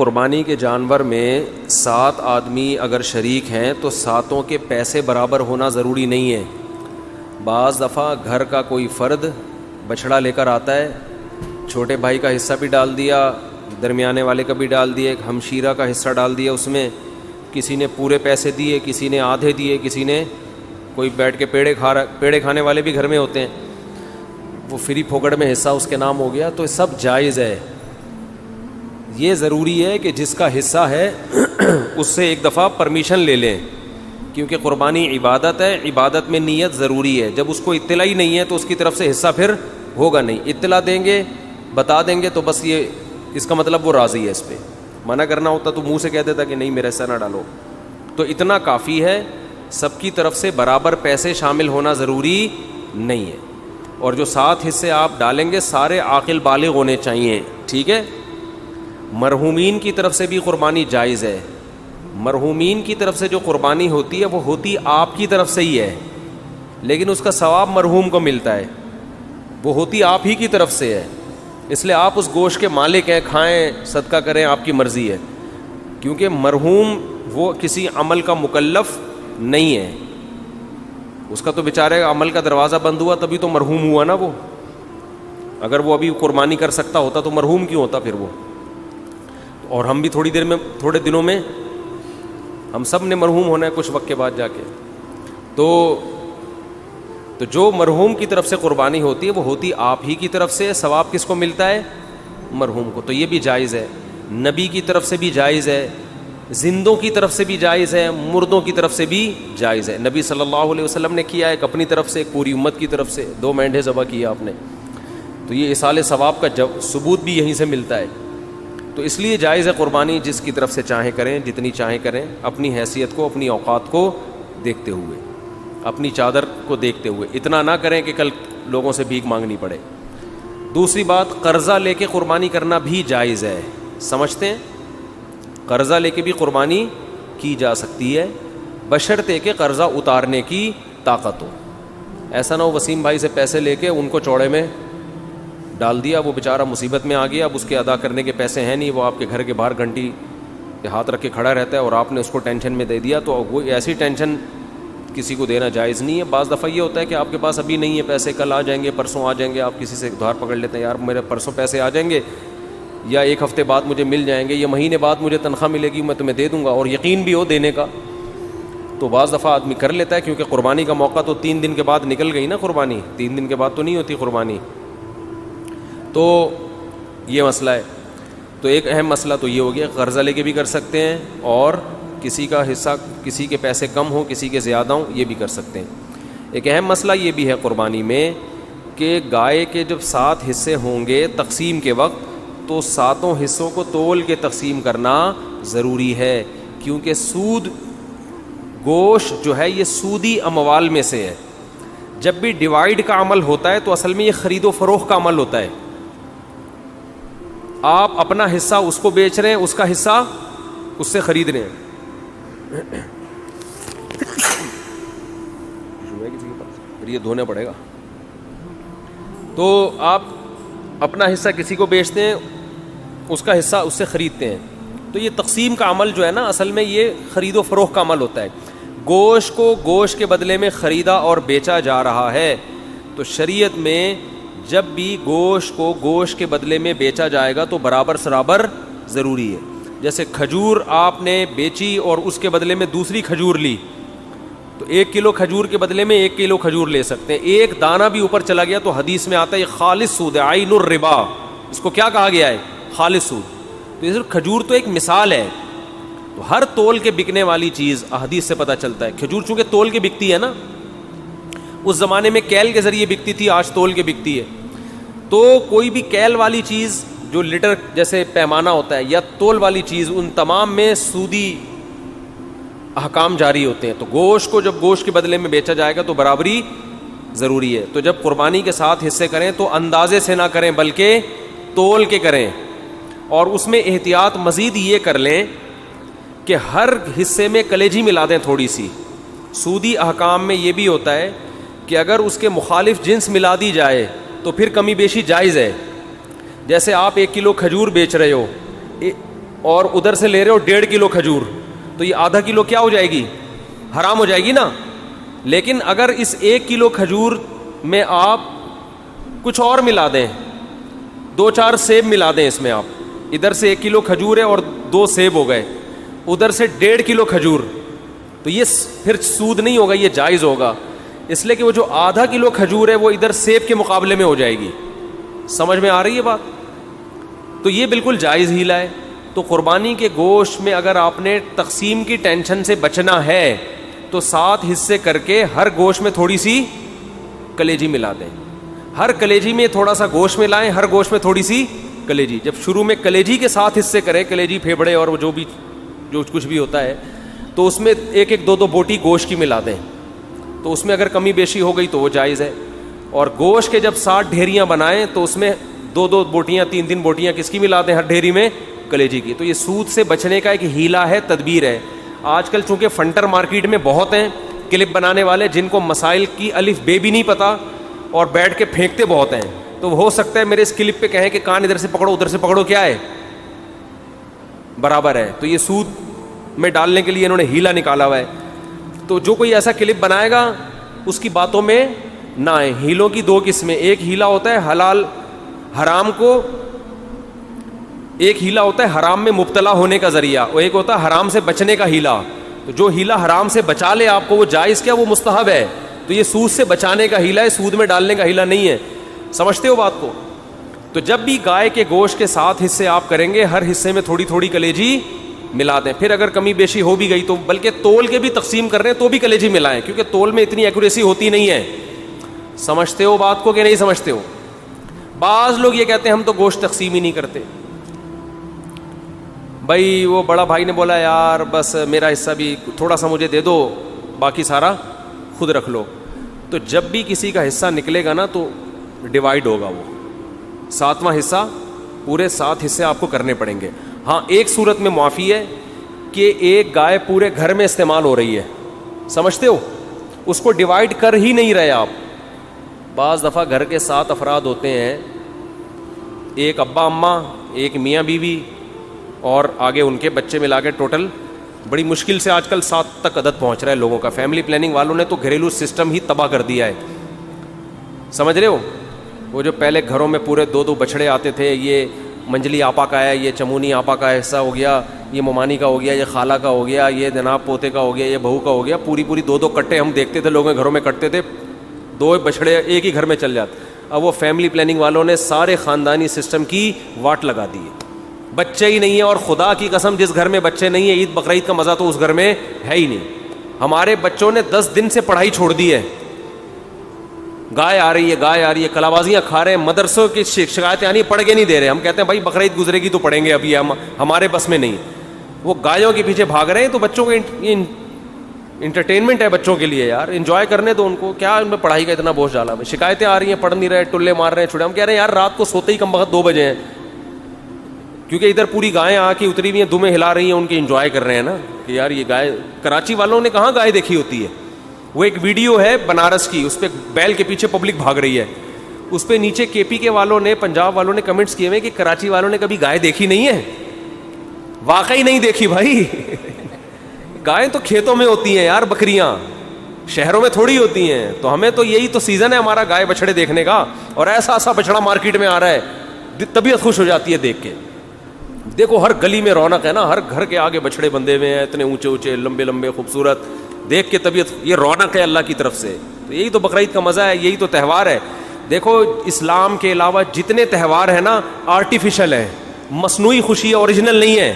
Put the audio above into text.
قربانی کے جانور میں 7 آدمی اگر شریک ہیں تو 7 کے پیسے برابر ہونا ضروری نہیں ہے۔ بعض دفعہ گھر کا کوئی فرد بچھڑا لے کر آتا ہے، چھوٹے بھائی کا حصہ بھی ڈال دیا، درمیانے والے کا بھی ڈال دیا، ایک ہمشیرہ کا حصہ ڈال دیا، اس میں کسی نے پورے پیسے دیے، کسی نے آدھے دیے، کسی نے کوئی بیٹھ کے پیڑے کھانے والے بھی گھر میں ہوتے ہیں، وہ فری پھوکڑ میں حصہ اس کے نام ہو گیا، تو سب جائز ہے۔ یہ ضروری ہے کہ جس کا حصہ ہے اس سے ایک دفعہ پرمیشن لے لیں، کیونکہ قربانی عبادت ہے، عبادت میں نیت ضروری ہے۔ جب اس کو اطلاع ہی نہیں ہے تو اس کی طرف سے حصہ پھر ہوگا نہیں۔ اطلاع دیں گے، بتا دیں گے تو بس یہ اس کا مطلب وہ راضی ہے۔ اس پہ منع کرنا ہوتا تو منہ سے کہہ دیتا کہ نہیں میرا حصہ نہ ڈالو، تو اتنا کافی ہے۔ سب کی طرف سے برابر پیسے شامل ہونا ضروری نہیں ہے، اور جو 7 حصے آپ ڈالیں گے سارے عاقل بالغ ہونے چاہیے، ٹھیک ہے۔ مرحومین کی طرف سے بھی قربانی جائز ہے۔ مرحومین کی طرف سے جو قربانی ہوتی ہے وہ ہوتی آپ کی طرف سے ہی ہے، لیکن اس کا ثواب مرحوم کو ملتا ہے، وہ ہوتی آپ ہی کی طرف سے ہے، اس لیے آپ اس گوشت کے مالک ہیں، کھائیں صدقہ کریں، آپ کی مرضی ہے، کیونکہ مرحوم وہ کسی عمل کا مکلف نہیں ہے۔ اس کا تو بیچارے عمل کا دروازہ بند ہوا تبھی تو مرحوم ہوا نا وہ، اگر وہ ابھی قربانی کر سکتا ہوتا تو مرحوم کیوں ہوتا پھر وہ۔ اور ہم بھی تھوڑے دنوں میں ہم سب نے مرحوم ہونا ہے کچھ وقت کے بعد جا کے، تو جو مرحوم کی طرف سے قربانی ہوتی ہے وہ ہوتی آپ ہی کی طرف سے، ثواب کس کو ملتا ہے؟ مرحوم کو، تو یہ بھی جائز ہے۔ نبی کی طرف سے بھی جائز ہے، زندوں کی طرف سے بھی جائز ہے، مردوں کی طرف سے بھی جائز ہے۔ نبی صلی اللہ علیہ وسلم نے کیا ایک اپنی طرف سے، ایک پوری امت کی طرف سے، 2 مینڈھے ذبح کیا آپ نے، تو یہ اصال ثواب کا ثبوت بھی یہیں سے ملتا ہے۔ تو اس لیے جائز ہے قربانی، جس کی طرف سے چاہیں کریں، جتنی چاہیں کریں، اپنی حیثیت کو، اپنی اوقات کو دیکھتے ہوئے، اپنی چادر کو دیکھتے ہوئے، اتنا نہ کریں کہ کل لوگوں سے بھیک مانگنی پڑے۔ دوسری بات، قرضہ لے کے قربانی کرنا بھی جائز ہے، سمجھتے ہیں؟ قرضہ لے کے بھی قربانی کی جا سکتی ہے، بشرطے کہ قرضہ اتارنے کی طاقت ہو۔ ایسا نہ ہو وسیم بھائی سے پیسے لے کے ان کو چوڑے میں ڈال دیا، وہ بیچارہ مصیبت میں آ گیا، اب اس کے ادا کرنے کے پیسے ہیں نہیں، وہ آپ کے گھر کے باہر گھنٹی کے ہاتھ رکھ کے کھڑا رہتا ہے اور آپ نے اس کو ٹینشن میں دے دیا، تو وہ ایسی ٹینشن کسی کو دینا جائز نہیں ہے۔ بعض دفعہ یہ ہوتا ہے کہ آپ کے پاس ابھی نہیں ہے پیسے، کل آ جائیں گے، پرسوں آ جائیں گے، آپ کسی سے ادھار پکڑ لیتے ہیں، یار میرے پرسوں پیسے آ جائیں گے، یا 1 ہفتے بعد مجھے مل جائیں گے، یا مہینے بعد مجھے تنخواہ ملے گی، میں تمہیں دے دوں گا، اور یقین بھی ہو دینے کا، تو بعض دفعہ آدمی کر لیتا ہے، کیونکہ قربانی کا موقع تو 3 دن کے بعد نکل گئی نا، قربانی 3 دن کے بعد تو نہیں ہوتی قربانی، تو یہ مسئلہ ہے۔ تو ایک اہم مسئلہ تو یہ ہو گیا، قرضہ لے کے بھی کر سکتے ہیں، اور کسی کا حصہ، کسی کے پیسے کم ہوں، کسی کے زیادہ ہوں، یہ بھی کر سکتے ہیں۔ ایک اہم مسئلہ یہ بھی ہے قربانی میں کہ گائے کے جب 7 حصے ہوں گے تقسیم کے وقت، تو 7 حصوں کو تول کے تقسیم کرنا ضروری ہے، کیونکہ سود گوشت جو ہے یہ سودی اموال میں سے ہے۔ جب بھی ڈیوائیڈ کا عمل ہوتا ہے تو اصل میں یہ خرید و فروخت کا عمل ہوتا ہے۔ آپ اپنا حصہ اس کو بیچ رہے ہیں، اس کا حصہ اس سے خرید رہے ہیں۔ پھر یہ دھونا پڑے گا۔ تو آپ اپنا حصہ کسی کو بیچتے ہیں، اس کا حصہ اس سے خریدتے ہیں، تو یہ تقسیم کا عمل جو ہے نا، اصل میں یہ خرید و فروخت کا عمل ہوتا ہے۔ گوشت کو گوشت کے بدلے میں خریدا اور بیچا جا رہا ہے، تو شریعت میں جب بھی گوشت کو گوشت کے بدلے میں بیچا جائے گا تو برابر سرابر ضروری ہے۔ جیسے کھجور آپ نے بیچی اور اس کے بدلے میں دوسری کھجور لی، تو 1 کلو کھجور کے بدلے میں 1 کلو کھجور لے سکتے ہیں۔ ایک دانہ بھی اوپر چلا گیا تو حدیث میں آتا ہے یہ خالص سود ہے، عین الربا، اس کو کیا کہا گیا ہے؟ خالص سود۔ تو یہ صرف کھجور تو ایک مثال ہے، تو ہر تول کے بکنے والی چیز احادیث سے پتہ چلتا ہے۔ کھجور چونکہ تول کے بکتی ہے نا، اس زمانے میں کیل کے ذریعے بکتی تھی، آج تول کے بکتی ہے، تو کوئی بھی کیل والی چیز جو لیٹر جیسے پیمانہ ہوتا ہے یا تول والی چیز، ان تمام میں سودی احکام جاری ہوتے ہیں۔ تو گوشت کو جب گوشت کے بدلے میں بیچا جائے گا تو برابری ضروری ہے۔ تو جب قربانی کے 7 حصے کریں تو اندازے سے نہ کریں بلکہ تول کے کریں، اور اس میں احتیاط مزید یہ کر لیں کہ ہر حصے میں کلیجی ملا دیں تھوڑی سی۔ سودی احکام میں یہ بھی ہوتا ہے کہ اگر اس کے مخالف جنس ملا دی جائے تو پھر کمی بیشی جائز ہے۔ جیسے آپ 1 کلو کھجور بیچ رہے ہو، اور ادھر سے لے رہے ہو 1.5 کلو کھجور, تو یہ آدھا کلو کیا ہو جائے گی, حرام ہو جائے گی نا. لیکن اگر اس 1 کلو کھجور میں آپ کچھ اور ملا دیں, 2-4 سیب ملا دیں اس میں, آپ ادھر سے 1 کلو کھجور ہے اور 2 سیب ہو گئے, ادھر سے 1.5 کلو کھجور, تو یہ پھر سود نہیں ہوگا, یہ جائز ہوگا. اس لیے کہ وہ جو آدھا کلو کھجور ہے وہ ادھر سیب کے مقابلے میں ہو جائے گی. سمجھ میں آ رہی ہے بات؟ تو یہ بالکل جائز ہیلا ہے. تو قربانی کے گوشت میں اگر آپ نے تقسیم کی ٹینشن سے بچنا ہے تو 7 حصے کر کے ہر گوشت میں تھوڑی سی کلیجی ملا دیں. ہر کلیجی میں تھوڑا سا گوشت ملائیں, ہر گوشت میں تھوڑی سی کلیجی. جب شروع میں کلیجی کے 7 حصے کریں, کلیجی, پھیپڑے اور جو کچھ بھی ہوتا ہے, تو اس میں 1-2 بوٹی گوشت کی ملا دیں. تو اس میں اگر کمی بیشی ہو گئی تو وہ جائز ہے. اور گوشت کے جب 7 ڈھیریاں بنائیں تو اس میں 2 بوٹیاں 3 بوٹیاں کس کی ملا دیں, ہر ڈھیری میں کلیجی کی. تو یہ سود سے بچنے کا ایک ہیلا ہے, تدبیر ہے. آج کل چونکہ فنٹر مارکیٹ میں بہت ہیں کلپ بنانے والے جن کو مسائل کی الف بے بھی نہیں پتا اور بیٹھ کے پھینکتے بہت ہیں. تو ہو سکتا ہے میرے اس کلپ پہ کہیں کہ کان ادھر سے پکڑو ادھر سے پکڑو, کیا ہے, برابر ہے. تو یہ سود میں ڈالنے کے لیے انہوں نے ہیلا نکالا ہوا ہے. تو جو کوئی ایسا کلپ بنائے گا اس کی باتوں میں نہ آئے. ہیلوں کی 2 قسمیں, ایک ہیلا ہوتا ہے حلال حرام کو, ایک ہیلا ہوتا ہے حرام میں مبتلا ہونے کا ذریعہ, اور ایک ہوتا ہے حرام سے بچنے کا ہیلا. تو جو ہیلا حرام سے بچا لے آپ کو وہ جائز کیا, وہ مستحب ہے. تو یہ سود سے بچانے کا ہیلا ہے, سود میں ڈالنے کا ہیلا نہیں ہے. سمجھتے ہو بات کو؟ تو جب بھی گائے کے گوشت کے 7 حصے آپ کریں گے, ہر حصے میں تھوڑی تھوڑی کلیجی ملا دیں. پھر اگر کمی بیشی ہو بھی گئی تو بلکہ تول کے بھی تقسیم کر رہے ہیں تو بھی کلیجی ملائیں, کیونکہ تول میں اتنی ایکوریسی ہوتی نہیں ہے. سمجھتے ہو بات کو کہ نہیں سمجھتے ہو؟ بعض لوگ یہ کہتے ہیں ہم تو گوشت تقسیم ہی نہیں کرتے. بھائی وہ بڑا بھائی نے بولا یار بس میرا حصہ بھی تھوڑا سا مجھے دے دو, باقی سارا خود رکھ لو. تو جب بھی کسی کا حصہ نکلے گا نا تو ڈیوائیڈ ہوگا, وہ 7واں حصہ, پورے 7 حصے آپ کو کرنے پڑیں گے. ہاں ایک صورت میں معافی ہے کہ ایک گائے پورے گھر میں استعمال ہو رہی ہے, سمجھتے ہو, اس کو ڈیوائیڈ کر ہی نہیں رہے آپ. بعض دفعہ گھر کے 7 افراد ہوتے ہیں, ایک ابا اماں, ایک میاں بیوی اور آگے ان کے بچے ملا کے ٹوٹل بڑی مشکل سے آج کل 7 تک عدد پہنچ رہا ہے لوگوں کا. فیملی پلاننگ والوں نے تو گھریلو سسٹم ہی تباہ کر دیا ہے. سمجھ رہے ہو؟ وہ جو پہلے گھروں میں پورے 2 بچڑے آتے تھے, یہ منجلی آپا کا ہے, یہ چمونی آپا کا حصہ ہو گیا, یہ ممانی کا ہو گیا, یہ خالہ کا ہو گیا, یہ جناب پوتے کا ہو گیا, یہ بہو کا ہو گیا, پوری 2 کٹے ہم دیکھتے تھے لوگوں کے گھروں میں کٹتے تھے, 2 بچڑے ایک ہی گھر میں چل جاتے. اب وہ فیملی پلاننگ والوں نے سارے خاندانی سسٹم کی واٹ لگا دی ہے. بچے ہی نہیں ہیں, اور خدا کی قسم جس گھر میں بچے نہیں ہیں عید بقرعید کا مزہ تو اس گھر میں ہے ہی نہیں. ہمارے بچوں نے 10 دن سے پڑھائی چھوڑ دی ہے. گائے آ رہی ہے, کلابازیاں کھا رہے ہیں, مدرسوں کی شکایتیں آنی, پڑھ کے نہیں دے رہے. ہم کہتے ہیں بھائی بقرعید گزرے گی تو پڑھیں گے, ابھی ہمارے بس میں نہیں. وہ گایوں کے پیچھے بھاگ رہے ہیں. تو بچوں کو انٹرٹینمنٹ ہے بچوں کے لیے یار, انجوائے کرنے دو ان کو, کیا ان میں پڑھائی کا اتنا بوجھ ڈالا. شکایتیں آ رہی ہیں, پڑھ نہیں رہے, ٹلے مار رہے ہیں چھوڑے. ہم کہہ رہے ہیں یار رات کو سوتے ہی کم وقت 2 بجے ہیں, کیونکہ ادھر پوری گائیں آ کے اتری ہوئی ہیں, دمیں ہلا رہی ہیں, ان کی انجوائے کر رہے ہیں نا کہ یار یہ گائے. کراچی والوں نے کہاں گائے دیکھی ہوتی ہے. وہ ایک ویڈیو ہے بنارس کی, اس پہ بیل کے پیچھے پبلک بھاگ رہی ہے, اس پہ نیچے کے پی کے والوں نے, پنجاب والوں نے کمنٹس کیے ہوئے کہ کراچی والوں نے کبھی گائے دیکھی نہیں ہے. واقعی نہیں دیکھی بھائی. گائیں تو کھیتوں میں ہوتی ہیں یار, بکریاں شہروں میں تھوڑی ہوتی ہیں. تو ہمیں تو یہی تو سیزن ہے ہمارا گائے بچڑے دیکھنے کا, اور ایسا بچڑا مارکیٹ میں آ رہا ہے, طبیعت خوش ہو جاتی ہے دیکھ کے. دیکھو ہر گلی میں رونق ہے نا, ہر گھر کے آگے بچڑے بندے ہوئے ہیں, اتنے اونچے اونچے لمبے لمبے خوبصورت, دیکھ کے طبیعت, یہ رونق ہے اللہ کی طرف سے. تو یہی تو بقرعید کا مزہ ہے, یہی تو تہوار ہے. دیکھو اسلام کے علاوہ جتنے تہوار ہیں نا آرٹیفیشل ہیں, مصنوعی خوشی ہے, اوریجنل نہیں ہے.